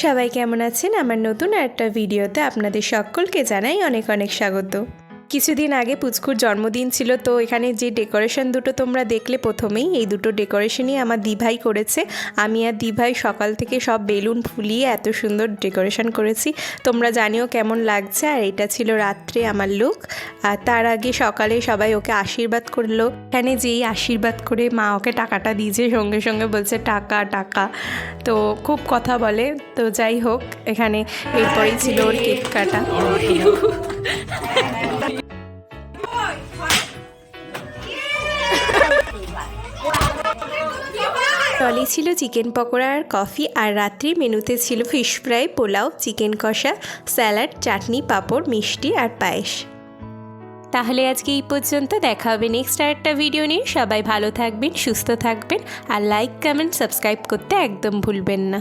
সবাই কেমন আছেন? আমার নতুন একটা ভিডিওতে আপনাদের সকলকে জানাই অনেক অনেক স্বাগত। কিছুদিন আগে পুচকুর জন্মদিন ছিল, তো এখানে যে ডেকোরেশন দুটো তোমরা দেখলে প্রথমেই, এই দুটো ডেকোরেশনই আমার দিভাই করেছে। আমি আর দিভাই সকাল থেকে সব বেলুন ফুলিয়ে এত সুন্দর ডেকোরেশন করেছি। তোমরা জানিও কেমন লাগছে। আর এটা ছিল রাত্রে আমার লুক। আর তার আগে সকালে সবাই ওকে আশীর্বাদ করলো। এখানে যেই আশীর্বাদ করে মা ওকে টাকাটা দিয়েছে, সঙ্গে সঙ্গে বলছে টাকা টাকা, তো খুব কথা বলে। তো যাই হোক, এখানে এরপরেই ছিল ওর কেক কাটা। টলি ছিল চিকেন পকোড়া আর কফি, আর রাত্রির মেনুতে ছিল ফিশ ফ্রাই, পোলাও, চিকেন কষা, স্যালাড, চাটনি, পাঁপড়, মিষ্টি আর পায়েস। তাহলে আজকে এই পর্যন্ত, দেখা হবে নেক্সট আরেকটা ভিডিও নিয়ে। সবাই ভালো থাকবেন, সুস্থ থাকবেন, আর লাইক, কমেন্ট, সাবস্ক্রাইব করতে একদম ভুলবেন না।